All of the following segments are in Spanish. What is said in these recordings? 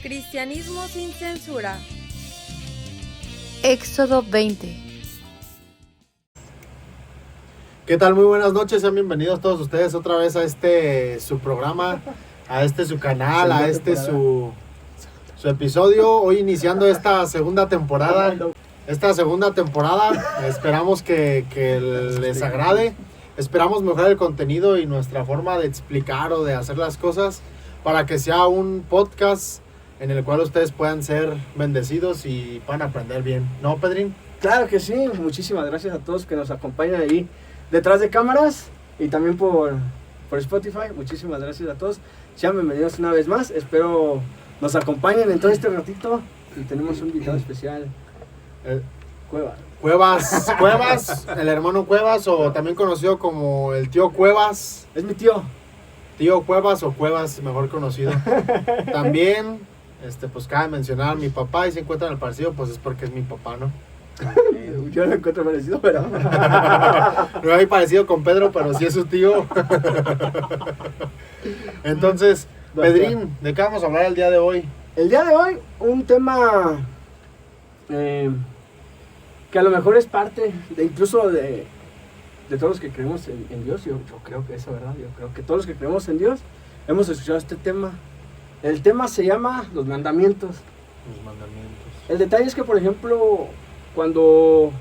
Cristianismo sin censura. Éxodo 20. ¿Qué tal? Muy buenas noches, sean bienvenidos todos ustedes otra vez a su programa, a su canal, a su episodio. Hoy iniciando esta segunda temporada. Esperamos que les agrade. Esperamos mejorar el contenido y nuestra forma de explicar o de hacer las cosas para que sea un podcast en el cual ustedes puedan ser bendecidos y puedan aprender bien. ¿No, Pedrín? Claro que sí, muchísimas gracias a todos que nos acompañan ahí detrás de cámaras y también por Spotify. Muchísimas gracias a todos. Sean bienvenidos una vez más. Espero nos acompañen en todo este ratito y tenemos un invitado especial. Cuevas, el hermano Cuevas, o también conocido como el tío Cuevas. Es mi tío. Tío Cuevas o Cuevas, mejor conocido. También, pues cabe mencionar mi papá, y se encuentran al parecido, pues es porque es mi papá, ¿no? Yo no lo encuentro parecido, pero... No hay parecido con Pedro, pero sí es su tío. Entonces, Pedrín, ¿de qué vamos a hablar el día de hoy? El día de hoy, un tema que a lo mejor es parte de incluso de todos los que creemos en Dios. Yo creo que eso, ¿verdad? Yo creo que todos los que creemos en Dios hemos escuchado este tema. El tema se llama los mandamientos. Los mandamientos. El detalle es que, por ejemplo, cuando...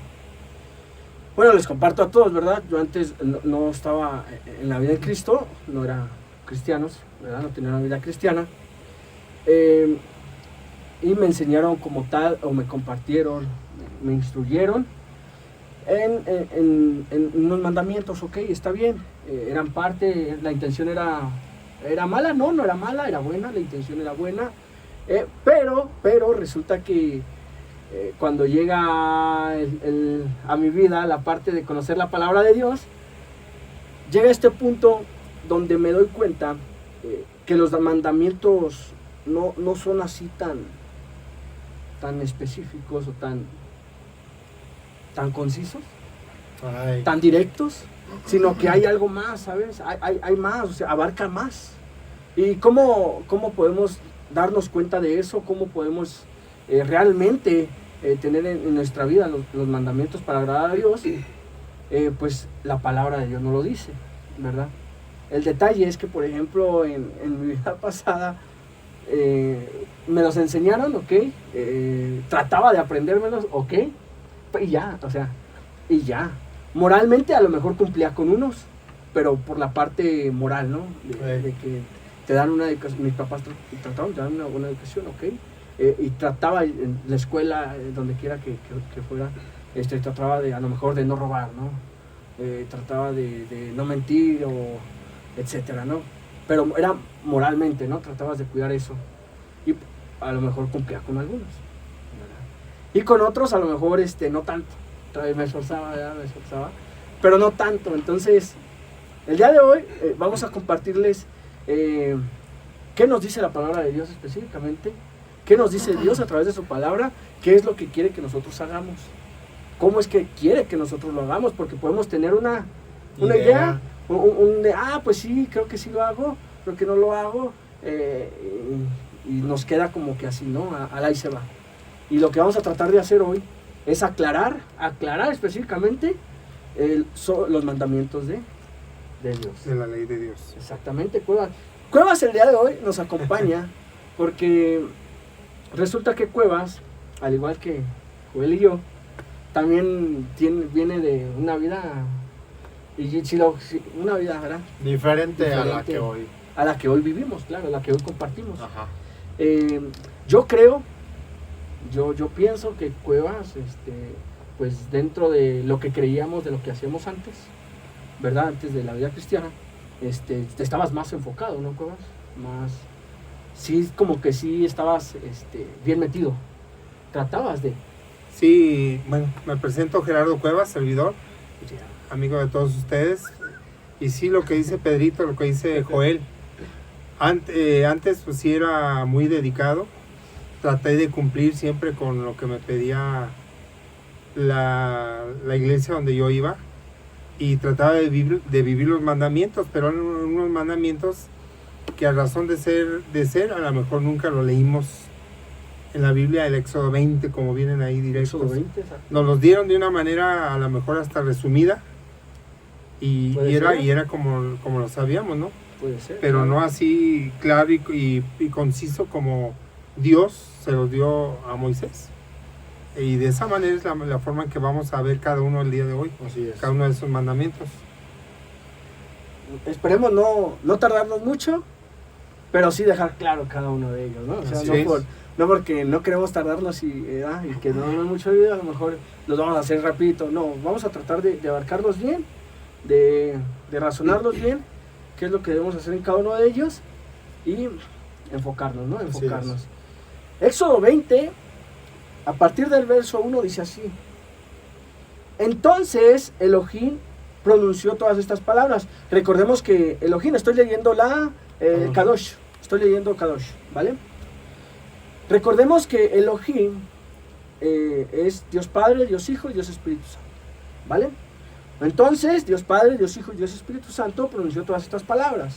Bueno, les comparto a todos, ¿verdad? Yo antes no estaba en la vida de Cristo, no era cristianos, ¿verdad? No tenía una vida cristiana. Y me enseñaron como tal, o me compartieron, me instruyeron en unos mandamientos. Ok, está bien, eran parte, la intención era mala, no era mala, era buena, la intención era buena, pero resulta que cuando llega a mi vida la parte de conocer la palabra de Dios, llega este punto donde me doy cuenta que los mandamientos no son así tan específicos o tan concisos, tan directos, sino que hay algo más, ¿sabes? Hay más, o sea, abarca más. ¿Y cómo podemos darnos cuenta de eso? ¿Cómo podemos realmente tener en nuestra vida los mandamientos para agradar a Dios? Pues la palabra de Dios no lo dice, ¿verdad? El detalle es que, por ejemplo, en mi vida pasada, me los enseñaron, ok, trataba de aprendérmelos, ok, y ya, o sea, y ya. Moralmente a lo mejor cumplía con unos, pero por la parte moral, ¿no? De que te dan una educación, mis papás trataban de dar una buena educación, ok, y trataba en la escuela, donde quiera que fuera, trataba de, a lo mejor, de no robar, ¿no? Trataba de no mentir, o etcétera, ¿no? Pero era moralmente, ¿no? Tratabas de cuidar eso. Y a lo mejor cumplía con algunos, ¿verdad? Y con otros a lo mejor no tanto. Me esforzaba, pero no tanto. Entonces, el día de hoy vamos a compartirles qué nos dice la palabra de Dios específicamente, qué nos dice Dios a través de su palabra, qué es lo que quiere que nosotros hagamos, cómo es que quiere que nosotros lo hagamos, porque podemos tener una idea. Pues sí, creo que sí lo hago, creo que no lo hago, y nos queda como que así, ¿no? Ahí se va. Y lo que vamos a tratar de hacer hoy es aclarar específicamente los mandamientos de Dios. De la ley de Dios. Exactamente, Cuevas el día de hoy nos acompaña porque resulta que Cuevas, al igual que Joel y yo, también viene de una vida... una vida, ¿verdad? Diferente a la que hoy vivimos, claro, a la que hoy compartimos. Ajá. Yo pienso que Cuevas, pues dentro de lo que creíamos, de lo que hacíamos antes, ¿verdad? Antes de la vida cristiana, estabas más enfocado, ¿no, Cuevas? Sí, como que sí estabas bien metido. Tratabas de... Sí, bueno, me presento Gerardo Cuevas, servidor, amigo de todos ustedes. Y sí, lo que dice Pedrito, lo que dice Joel, antes pues sí era muy dedicado. Traté de cumplir siempre con lo que me pedía la iglesia donde yo iba, y trataba de vivir los mandamientos, pero eran unos mandamientos que a razón de ser, a lo mejor nunca lo leímos en la Biblia, el Éxodo 20, como vienen ahí directos. Éxodo 20, exacto. Nos los dieron de una manera a lo mejor hasta resumida y era como lo sabíamos, ¿no? Puede ser. Pero claro. no así claro y conciso como Dios se los dio a Moisés. Y de esa manera es la forma en que vamos a ver cada uno el día de hoy, Así es. cada uno de esos mandamientos. Esperemos no tardarnos mucho, pero sí dejar claro cada uno de ellos, ¿no? O sea, Así no, es. no porque no queremos tardarnos y que no hay mucho video, a lo mejor los vamos a hacer rapidito. No, vamos a tratar de abarcarlos bien, de razonarlos bien, qué es lo que debemos hacer en cada uno de ellos y enfocarnos, ¿no? Enfocarnos. Éxodo 20, a partir del verso 1 dice así: entonces Elohim pronunció todas estas palabras. Recordemos que Elohim, estoy leyendo Kadosh, ¿vale? Recordemos que Elohim es Dios Padre, Dios Hijo y Dios Espíritu Santo, ¿vale? Entonces Dios Padre, Dios Hijo y Dios Espíritu Santo pronunció todas estas palabras.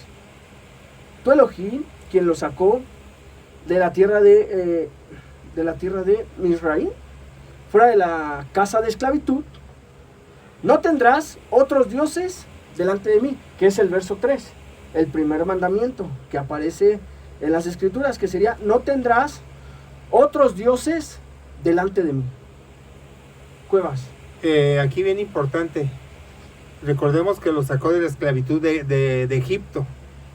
Tú Elohim, quien lo sacó de la tierra de Misraim, fuera de la casa de esclavitud, no tendrás otros dioses delante de mí, que es el verso 3, el primer mandamiento que aparece en las escrituras, que sería: no tendrás otros dioses delante de mí. Cuevas. Aquí bien importante, recordemos que lo sacó de la esclavitud de Egipto.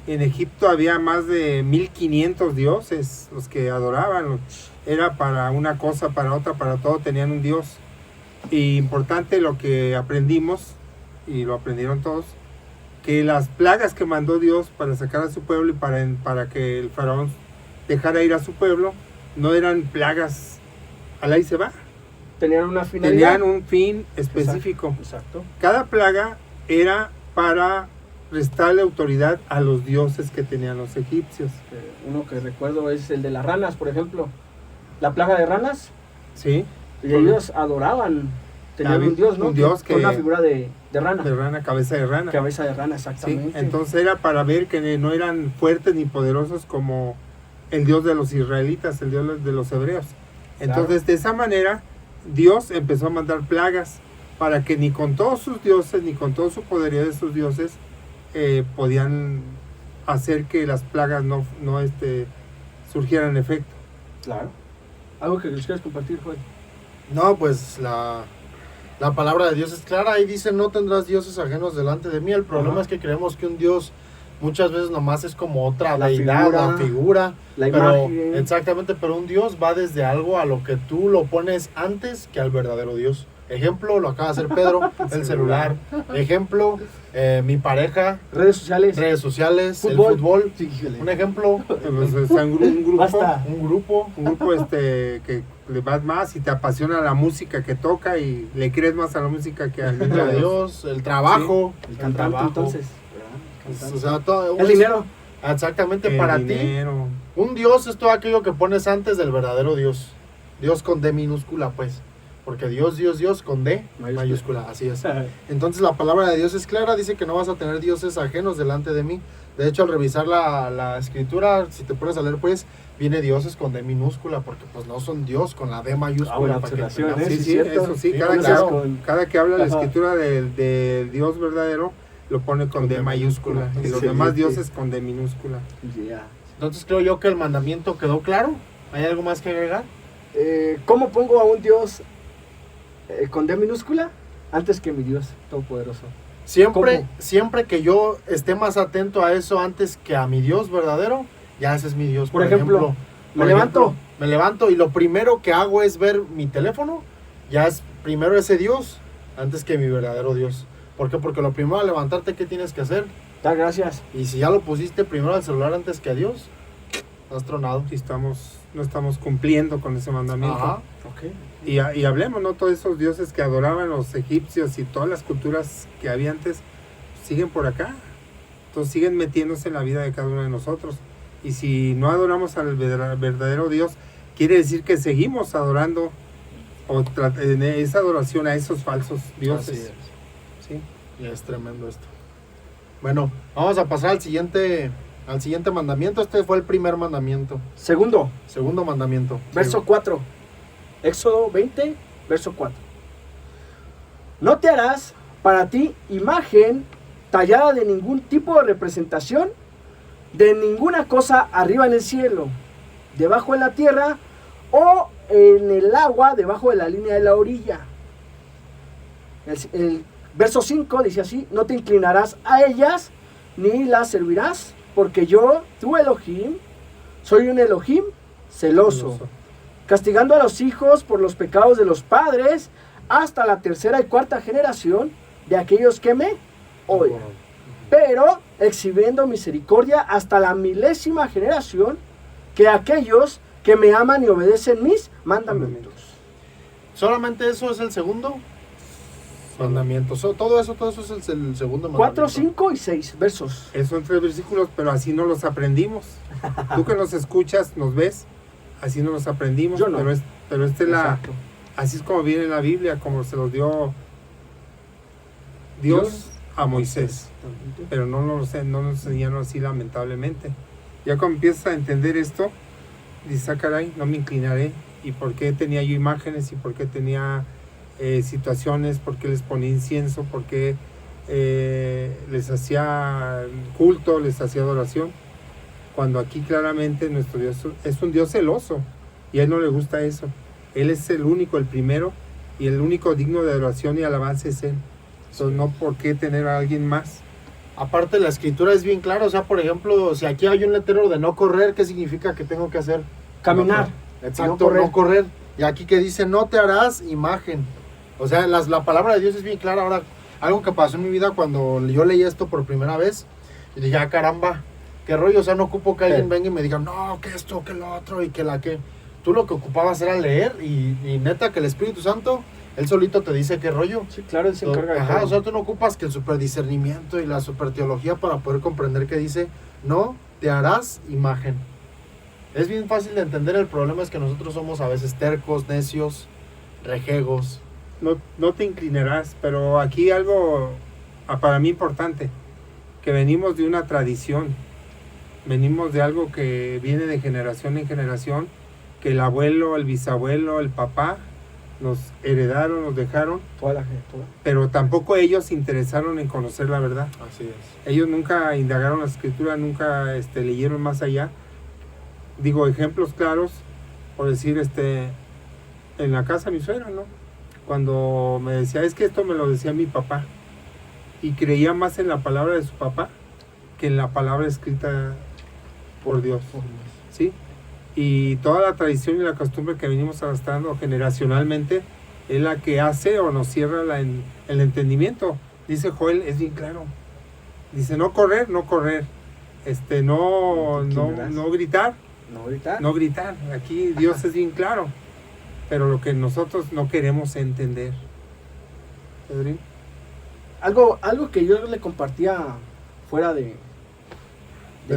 En Egipto había más de 1500 dioses, los que adoraban. Era para una cosa, para otra, para todo tenían un dios. Y importante lo que aprendimos, y lo aprendieron todos, que las plagas que mandó Dios para sacar a su pueblo y para que el faraón dejara ir a su pueblo, no eran plagas al ahí se va. Tenían una finalidad. Tenían un fin específico. Exacto. Cada plaga era para restarle autoridad a los dioses que tenían los egipcios. Uno que recuerdo es el de las ranas, por ejemplo. La plaga de ranas. ¿Sí? Y ellos adoraban, tenían un dios, ¿no? Un dios con una figura de rana. De rana, cabeza de rana. Cabeza de rana, Sí, exactamente. entonces era para ver que no eran fuertes ni poderosos como el Dios de los israelitas, el Dios de los hebreos. Entonces, Claro. de esa manera, Dios empezó a mandar plagas para que ni con todos sus dioses, ni con todo su poderío de sus dioses, podían hacer que las plagas no surgieran en efecto. Claro. ¿Algo que les quieras compartir, Joel? No, pues la palabra de Dios es clara y dice: no tendrás dioses ajenos delante de mí. El problema es que creemos que un Dios muchas veces nomás es como otra La deidad, figura, la figura. la pero, imagen. exactamente, pero un Dios va desde algo a lo que tú lo pones antes que al verdadero Dios. Ejemplo, lo acaba de hacer Pedro, el celular. Ejemplo, mi pareja, Redes sociales. redes sociales, Fútbol. el fútbol. Sí, híjole. Un ejemplo, Pues, está un grupo, Basta. un grupo. que le vas más y te apasiona la música que toca y le crees más a la música que al mismo A Dios. Dios, el trabajo, El cantante, trabajo. entonces. O sea, todo, El dinero. Exactamente, El para dinero. ti, un Dios es todo aquello que pones antes del verdadero Dios. Dios con D minúscula, pues. Porque Dios con D mayúscula, así es. Entonces la palabra de Dios es clara, dice que no vas a tener dioses ajenos delante de mí. De hecho, al revisar la escritura, si te pones a leer, pues, viene dioses con D minúscula, porque pues no son Dios con la D mayúscula. buena para que observación, entendamos. Sí, sí, sí, cierto. eso sí, Sí, cada, claro. cada que habla la Ajá. escritura del Dios verdadero, lo pone con D mayúscula, y los Sí, demás sí. dioses con D minúscula. Ya. Entonces creo yo que el mandamiento quedó claro. ¿Hay algo más que agregar? ¿Cómo pongo a un Dios con D minúscula antes que mi Dios todopoderoso? Siempre que yo esté más atento a eso antes que a mi Dios verdadero, ya ese es mi Dios. Por ejemplo, me levanto y lo primero que hago es ver mi teléfono, ya es primero ese Dios antes que mi verdadero Dios. ¿Por qué? Porque lo primero al levantarte, ¿qué tienes que hacer? Da gracias. Y si ya lo pusiste primero al celular antes que a Dios, has tronado. Si no estamos cumpliendo con ese mandamiento. Ajá. Ok. Y hablemos, ¿no? Todos esos dioses que adoraban los egipcios y todas las culturas que había antes, siguen por acá. Entonces siguen metiéndose en la vida de cada uno de nosotros. Y si no adoramos al verdadero Dios, quiere decir que seguimos adorando en esa adoración a esos falsos dioses. Así es. ¿Sí? Y es tremendo esto. Bueno, vamos a pasar al siguiente al siguiente mandamiento. Este fue el primer mandamiento. Segundo mandamiento. verso 4. Éxodo 20, verso 4. No te harás para ti imagen tallada de ningún tipo de representación, de ninguna cosa arriba en el cielo, debajo en la tierra o en el agua debajo de la línea de la orilla. El verso 5 dice así: no te inclinarás a ellas ni las servirás, porque yo, tu Elohim, soy un Elohim celoso, castigando a los hijos por los pecados de los padres hasta la tercera y cuarta generación de aquellos que me odian, pero exhibiendo misericordia hasta la 1000ª generación que aquellos que me aman y obedecen mis mandamientos. ¿Solamente eso es el segundo mandamiento? Todo eso es el segundo mandamiento. 4, 5 y 6 versos. Son 3 versículos, pero así no los aprendimos. Tú que nos escuchas, nos ves, así no los aprendimos. Yo no. Pero así es como viene en la Biblia, como se los dio Dios a Moisés. Pero no nos enseñaron así, lamentablemente. Ya cuando empiezas a entender esto, dices, caray, no me inclinaré. ¿Y por qué tenía yo imágenes? ¿Y por qué tenía situaciones? ¿Por qué les ponía incienso? ¿Por qué les hacía culto? ¿Les hacía adoración? Cuando aquí claramente nuestro Dios es un Dios celoso. Y a Él no le gusta eso. Él es el único, el primero. Y el único digno de adoración y alabanza es Él. Entonces no por qué tener a alguien más. Aparte la escritura es bien clara, o sea, por ejemplo, si aquí hay un letrero de no correr, ¿qué significa que tengo que hacer? Caminar. Exacto, no correr. Y aquí que dice, no te harás imagen. O sea, la palabra de Dios es bien clara. Ahora, algo que pasó en mi vida cuando yo leí esto por primera vez, y dije, caramba, qué rollo, o sea, no ocupo que alguien venga y me diga, no, que esto, que lo otro, y que la que... Tú lo que ocupabas era leer, y neta que el Espíritu Santo... Él solito te dice qué rollo. Sí, claro, Él se encarga de todo. O sea, tú no ocupas que el superdiscernimiento y la superteología para poder comprender que dice, no te harás imagen. Es bien fácil de entender, el problema es que nosotros somos a veces tercos, necios, rejegos. No te inclinarás, pero aquí algo para mí importante, que venimos de una tradición, venimos de algo que viene de generación en generación, que el abuelo, el bisabuelo, el papá, nos heredaron, nos dejaron, Toda la gente. pero tampoco ellos se interesaron en conocer la verdad. Así es. Ellos nunca indagaron la escritura, nunca leyeron más allá. Digo, ejemplos claros, por decir, en la casa de mi suegra, ¿no? Cuando me decía, es que esto me lo decía mi papá, y creía más en la palabra de su papá que en la palabra escrita por Dios, ¿sí? Y toda la tradición y la costumbre que venimos arrastrando generacionalmente es la que hace o nos cierra el entendimiento. Dice Joel, es bien claro. Dice, no correr, no gritar. No gritar. Aquí Dios es bien claro. Pero lo que nosotros no queremos entender. ¿Pedrín? Algo que yo le compartía fuera de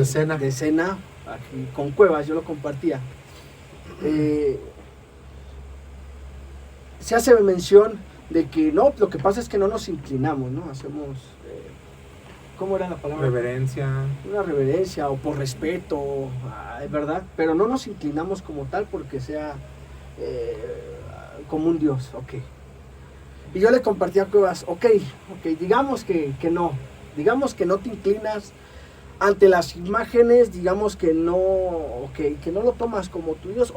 cena. De cena. Aquí con Cuevas yo lo compartía. Se hace mención de que no, lo que pasa es que no nos inclinamos, ¿no? Hacemos, ¿cómo era la palabra? Reverencia. Una reverencia o por respeto, ¿verdad? Pero no nos inclinamos como tal porque sea como un Dios, ok. Y yo le compartía a Cuevas, ok, digamos que no te inclinas ante las imágenes, digamos que no lo tomas como tu Dios,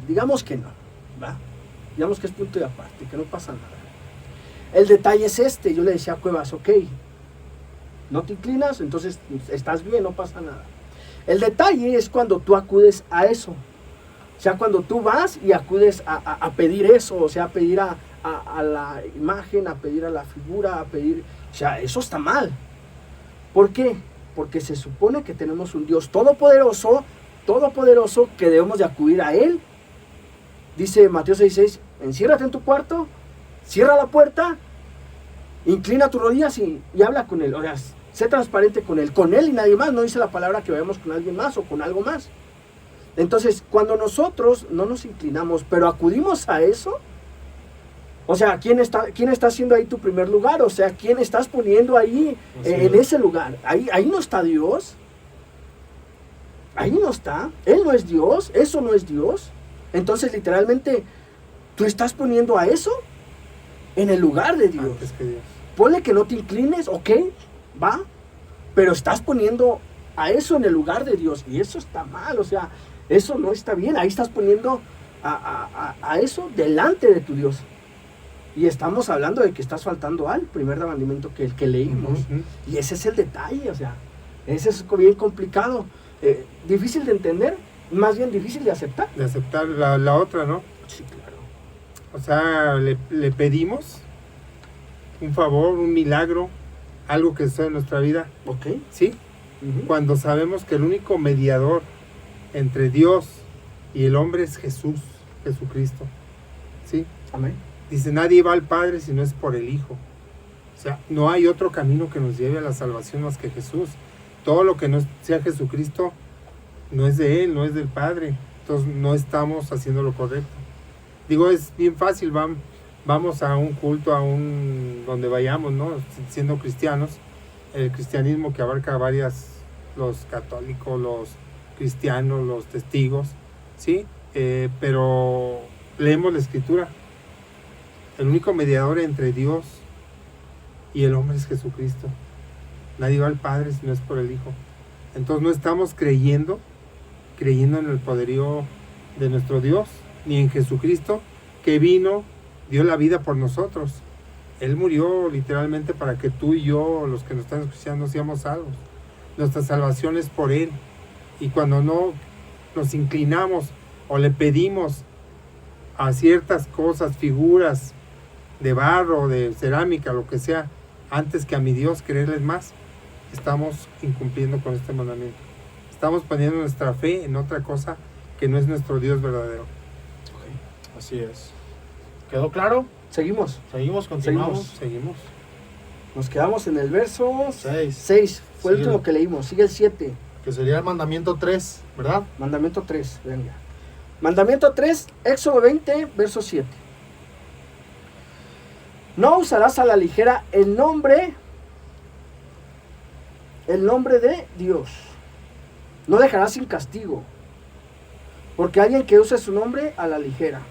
digamos que no, ¿va? Digamos que es punto de aparte, que no pasa nada. El detalle es yo le decía a Cuevas, ok, no te inclinas, entonces estás bien, no pasa nada. El detalle es cuando tú acudes a eso, o sea, cuando tú vas y acudes a pedir eso, o sea, a pedir a la imagen, a pedir a la figura, o sea, eso está mal. ¿Por qué? Porque se supone que tenemos un Dios todopoderoso que debemos de acudir a Él. Dice Mateo 6:6, enciérrate en tu cuarto, cierra la puerta, inclina tus rodillas y habla con Él. O sea, sé transparente con Él y nadie más. No dice la palabra que vayamos con alguien más o con algo más. Entonces, cuando nosotros no nos inclinamos, pero acudimos a eso, o sea, ¿quién está haciendo ahí tu primer lugar? O sea, ¿quién estás poniendo ahí en ese lugar? Ahí no está Dios. ahí no está. Él no es Dios, eso no es Dios. Entonces, literalmente, tú estás poniendo a eso en el lugar de Dios. Antes que Dios. Ponle que no te inclines, ok, va, pero estás poniendo a eso en el lugar de Dios, y eso está mal, o sea, eso no está bien. Ahí estás poniendo a eso delante de tu Dios. Y estamos hablando de que estás faltando al primer mandamiento que leímos. Y ese es el detalle, o sea, ese es bien complicado. Difícil de entender, más bien difícil de aceptar. De aceptar la otra, ¿no? Sí, claro. O sea, le pedimos un favor, un milagro, algo que sucede en nuestra vida, Ok. ¿sí? Cuando sabemos que el único mediador entre Dios y el hombre es Jesucristo, ¿sí? Amén. Dice, nadie va al Padre si no es por el Hijo. O sea, no hay otro camino que nos lleve a la salvación más que Jesús. Todo lo que no sea Jesucristo no es de Él, no es del Padre. Entonces no estamos haciendo lo correcto. Digo, es bien fácil, vamos a un culto, donde vayamos, ¿no? Siendo cristianos, el cristianismo que abarca los católicos, los cristianos, los testigos, ¿sí? Pero leemos la Escritura. El único mediador entre Dios y el hombre es Jesucristo. Nadie va al Padre si no es por el Hijo. Entonces no estamos creyendo en el poderío de nuestro Dios, ni en Jesucristo, que vino, dio la vida por nosotros. Él murió literalmente para que tú y yo, los que nos están escuchando, seamos salvos. Nuestra salvación es por Él. Y cuando no nos inclinamos o le pedimos a ciertas cosas, figuras de barro, de cerámica, lo que sea, antes que a mi Dios, creerles más, estamos incumpliendo con este mandamiento. Estamos poniendo nuestra fe en otra cosa que no es nuestro Dios verdadero. Así es. ¿Quedó claro? Seguimos. Seguimos, continuamos. Seguimos. Nos quedamos en el verso 6. 6. Fue el Sigue último que leímos. Sigue el 7. Que sería el mandamiento 3, ¿verdad? Mandamiento 3. Venga. Mandamiento 3, Éxodo 20, verso 7. No usarás a la ligera el nombre de Dios. No dejarás sin castigo. Porque alguien que use su nombre a la ligera.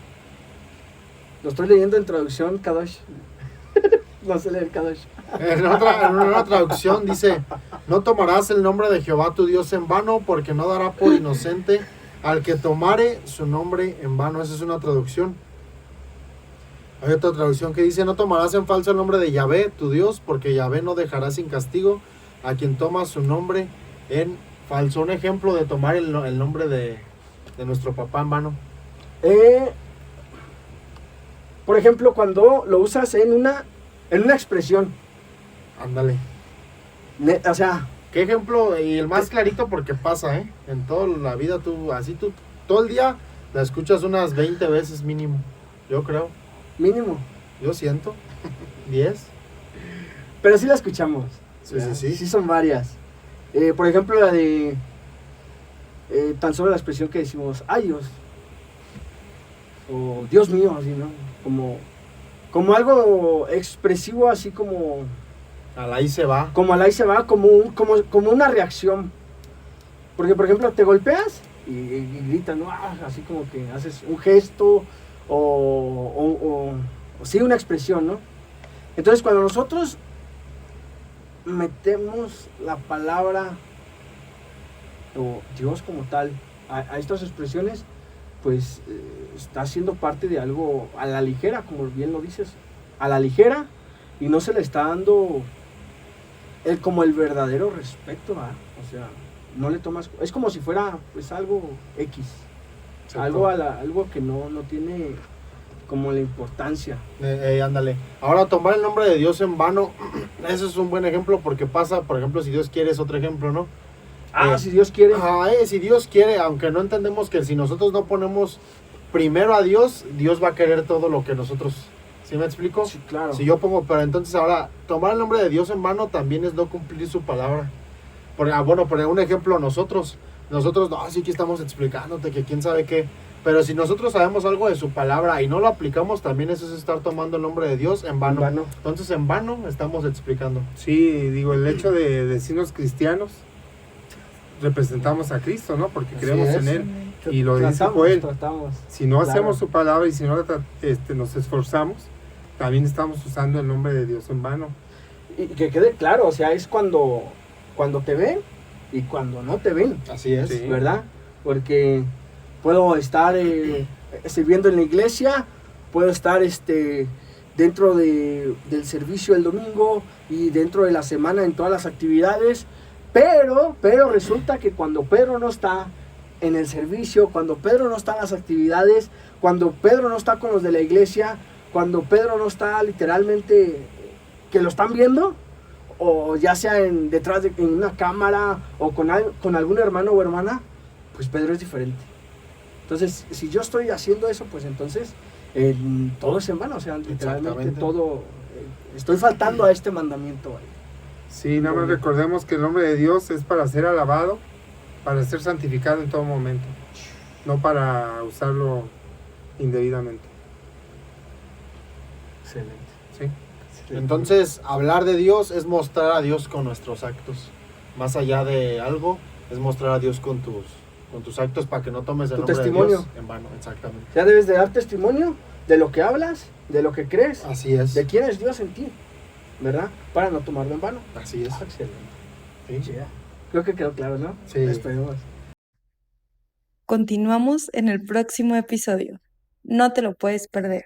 Lo estoy leyendo en traducción Kadosh. No sé leer Kadosh. En una traducción dice, no tomarás el nombre de Jehová tu Dios en vano, porque no dará por inocente al que tomare su nombre en vano. Esa es una traducción. Hay otra traducción que dice, no tomarás en falso el nombre de Yahvé tu Dios, porque Yahvé no dejará sin castigo a quien toma su nombre en falso. Un ejemplo de tomar el nombre de nuestro papá en vano. Por ejemplo, cuando lo usas en una expresión. Ándale. O sea, ¿qué ejemplo? Y el más clarito porque pasa, ¿eh? En toda la vida tú todo el día la escuchas unas 20 veces mínimo, yo creo. mínimo. Yo siento. 10. Pero sí la escuchamos. Sí, sí, sí. Sí son varias. Por ejemplo, la de... tan solo la expresión que decimos, ay Dios. O Dios mío, así, ¿no? Como algo expresivo, así como... Al ahí se va. Como al ahí se va, como una reacción. Porque, por ejemplo, te golpeas y gritas, ¿no? Así como que haces un gesto o sí, una expresión, ¿no? Entonces, cuando nosotros metemos la palabra o Dios como tal a estas expresiones, pues está siendo parte de algo a la ligera, como bien lo dices, a la ligera, y no se le está dando como el verdadero respeto, ¿verdad? O sea, no le tomas, es como si fuera pues algo X, algo que no tiene como la importancia. Ándale. Ahora, tomar el nombre de Dios en vano, eso es un buen ejemplo porque pasa, por ejemplo, si Dios quiere es otro ejemplo, ¿no? Si Dios quiere. Si Dios quiere, aunque no entendemos que si nosotros no ponemos primero a Dios, Dios va a querer todo lo que nosotros... ¿Sí me explico? Sí, claro. Si yo pongo, pero entonces ahora, tomar el nombre de Dios en vano también es no cumplir su palabra. Poner un ejemplo, nosotros no, sí que estamos explicándote que quién sabe qué, pero si nosotros sabemos algo de su palabra y no lo aplicamos, también eso es estar tomando el nombre de Dios en vano. Entonces en vano estamos explicando. Sí, digo, el hecho de decirnos cristianos representamos a Cristo, ¿no? Porque Así creemos es. en Él. Y lo dice Tratamos, Joel, tratamos. si no Claro. hacemos su palabra y si no nos esforzamos, también estamos usando el nombre de Dios en vano. Y que quede claro, o sea, es cuando te ven y cuando no te ven, Así es. Sí. ¿verdad? Porque puedo estar sirviendo en la iglesia, puedo estar dentro del servicio el domingo y dentro de la semana en todas las actividades, pero resulta que cuando Pedro no está en el servicio, cuando Pedro no está en las actividades, cuando Pedro no está con los de la iglesia, cuando Pedro no está literalmente que lo están viendo, o ya sea detrás de en una cámara o con algún hermano o hermana, pues Pedro es diferente. Entonces, si yo estoy haciendo eso, pues entonces todo es en vano, o sea, literalmente Exactamente. todo, estoy faltando a este mandamiento. Sí, nada más recordemos que el nombre de Dios es para ser alabado, para ser santificado en todo momento, no para usarlo indebidamente. Excelente. ¿Sí? Entonces, hablar de Dios es mostrar a Dios con nuestros actos. Más allá de algo, es mostrar a Dios con tus actos para que no tomes el Tu nombre testimonio. de Dios en vano. Exactamente. Ya debes de dar testimonio de lo que hablas, de lo que crees, Así es. de quién es Dios en ti, ¿verdad? Para no tomarlo en vano. Así es. Excelente. Sí. Yeah. Creo que quedó claro, ¿no? Sí. Esperemos. Continuamos en el próximo episodio. No te lo puedes perder.